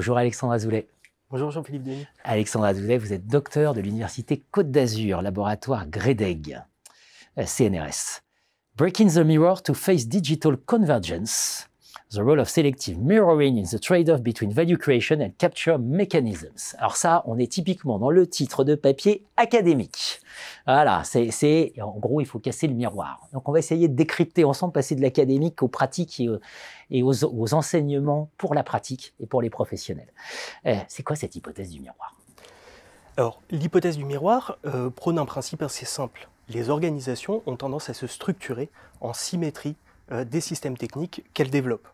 Bonjour Alexandre Azoulay. Bonjour Jean-Philippe Denis. Alexandre Azoulay, vous êtes docteur de l'Université Côte d'Azur, laboratoire GREDEG, CNRS. Breaking the mirror to face digital convergence, the role of selective mirroring in the trade-off between value creation and capture mechanisms. Alors ça, on est typiquement dans le titre de papier académique. Voilà, en gros, il faut casser le miroir. Donc on va essayer de décrypter ensemble, passer de l'académique aux pratiques et aux enseignements pour la pratique et pour les professionnels. C'est quoi cette hypothèse du miroir? Alors, l'hypothèse du miroir prône un principe assez simple. Les organisations ont tendance à se structurer en symétrie des systèmes techniques qu'elles développent.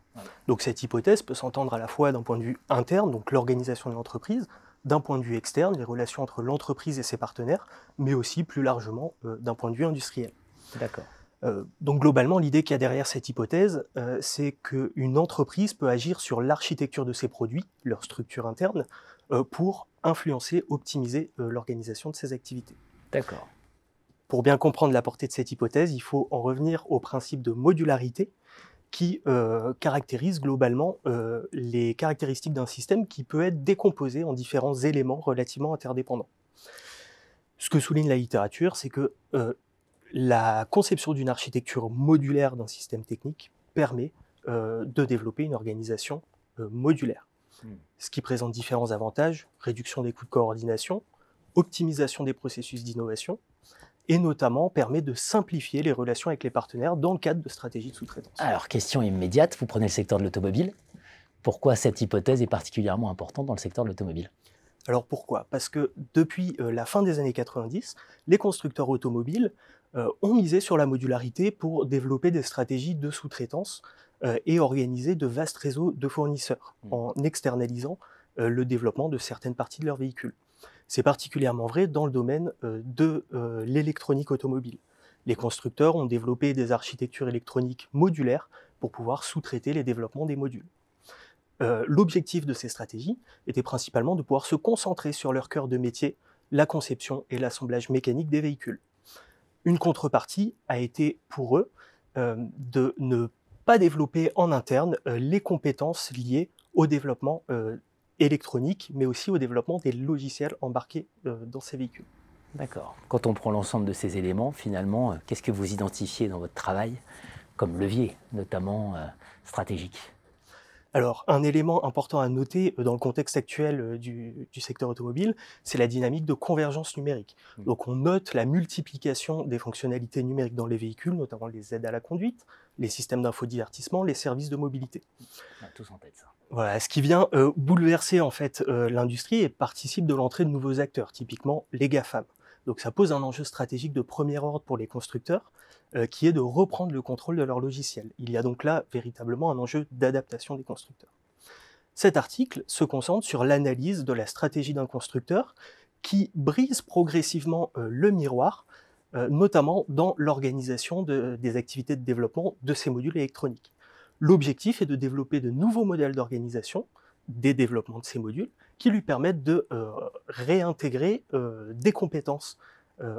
Donc cette hypothèse peut s'entendre à la fois d'un point de vue interne, donc l'organisation de l'entreprise, d'un point de vue externe, les relations entre l'entreprise et ses partenaires, mais aussi plus largement d'un point de vue industriel. D'accord. Donc globalement, l'idée qu'il y a derrière cette hypothèse, c'est qu'une entreprise peut agir sur l'architecture de ses produits, leur structure interne, pour influencer, optimiser l'organisation de ses activités. D'accord. Pour bien comprendre la portée de cette hypothèse, il faut en revenir au principe de modularité qui caractérise globalement les caractéristiques d'un système qui peut être décomposé en différents éléments relativement interdépendants. Ce que souligne la littérature, c'est que la conception d'une architecture modulaire d'un système technique permet de développer une organisation modulaire. Ce qui présente différents avantages: réduction des coûts de coordination, optimisation des processus d'innovation, et notamment permet de simplifier les relations avec les partenaires dans le cadre de stratégies de sous-traitance. Alors, question immédiate, vous prenez le secteur de l'automobile. Pourquoi cette hypothèse est particulièrement importante dans le secteur de l'automobile? Alors pourquoi? Parce que depuis la fin des années 90, les constructeurs automobiles ont misé sur la modularité pour développer des stratégies de sous-traitance et organiser de vastes réseaux de fournisseurs en externalisant le développement de certaines parties de leurs véhicules. C'est particulièrement vrai dans le domaine de l'électronique automobile. Les constructeurs ont développé des architectures électroniques modulaires pour pouvoir sous-traiter les développements des modules. L'objectif de ces stratégies était principalement de pouvoir se concentrer sur leur cœur de métier, la conception et l'assemblage mécanique des véhicules. Une contrepartie a été pour eux de ne pas développer en interne les compétences liées au développement électronique, mais aussi au développement des logiciels embarqués dans ces véhicules. D'accord. Quand on prend l'ensemble de ces éléments, finalement, qu'est-ce que vous identifiez dans votre travail comme levier, notamment stratégique? Alors, un élément important à noter dans le contexte actuel du secteur automobile, c'est la dynamique de convergence numérique. Donc on note la multiplication des fonctionnalités numériques dans les véhicules, notamment les aides à la conduite, les systèmes d'infodivertissement, les services de mobilité. On a tous en tête ça. Voilà, ce qui vient bouleverser en fait l'industrie et participe de l'entrée de nouveaux acteurs, typiquement les GAFAM. Donc ça pose un enjeu stratégique de premier ordre pour les constructeurs, qui est de reprendre le contrôle de leur logiciel. Il y a donc là véritablement un enjeu d'adaptation des constructeurs. Cet article se concentre sur l'analyse de la stratégie d'un constructeur qui brise progressivement le miroir, notamment dans l'organisation des activités de développement de ces modules électroniques. L'objectif est de développer de nouveaux modèles d'organisation des développements de ces modules qui lui permettent de réintégrer des compétences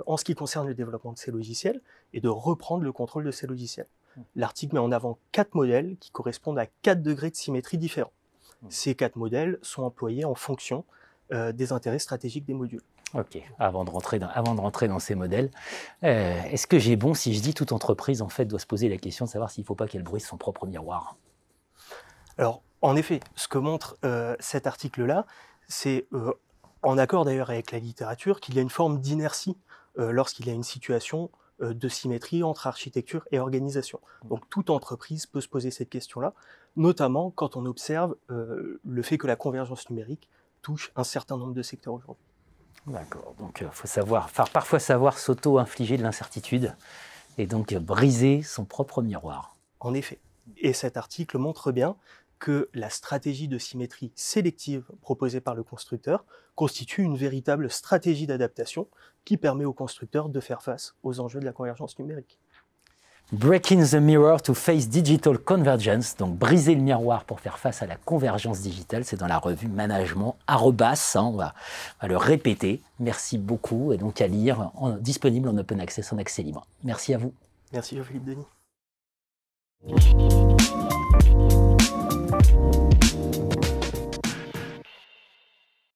en ce qui concerne le développement de ces logiciels et de reprendre le contrôle de ces logiciels. L'article met en avant 4 modèles qui correspondent à 4 degrés de symétrie différents. Ces 4 modèles sont employés en fonction des intérêts stratégiques des modules. Ok, avant de rentrer dans ces modèles, est-ce que j'ai bon si je dis toute entreprise en fait doit se poser la question de savoir s'il ne faut pas qu'elle brise son propre miroir? Alors, en effet, ce que montre cet article-là, c'est en accord d'ailleurs avec la littérature qu'il y a une forme d'inertie lorsqu'il y a une situation de symétrie entre architecture et organisation. Donc toute entreprise peut se poser cette question-là, notamment quand on observe le fait que la convergence numérique touche un certain nombre de secteurs aujourd'hui. D'accord, donc il faut parfois savoir s'auto-infliger de l'incertitude et donc briser son propre miroir. En effet, et cet article montre bien que la stratégie de symétrie sélective proposée par le constructeur constitue une véritable stratégie d'adaptation qui permet au constructeur de faire face aux enjeux de la convergence numérique. Breaking the mirror to face digital convergence, donc briser le miroir pour faire face à la convergence digitale, c'est dans la revue Management @, on va le répéter. Merci beaucoup, et donc à lire, disponible en open access, en accès libre. Merci à vous. Merci Jean-Philippe Denis.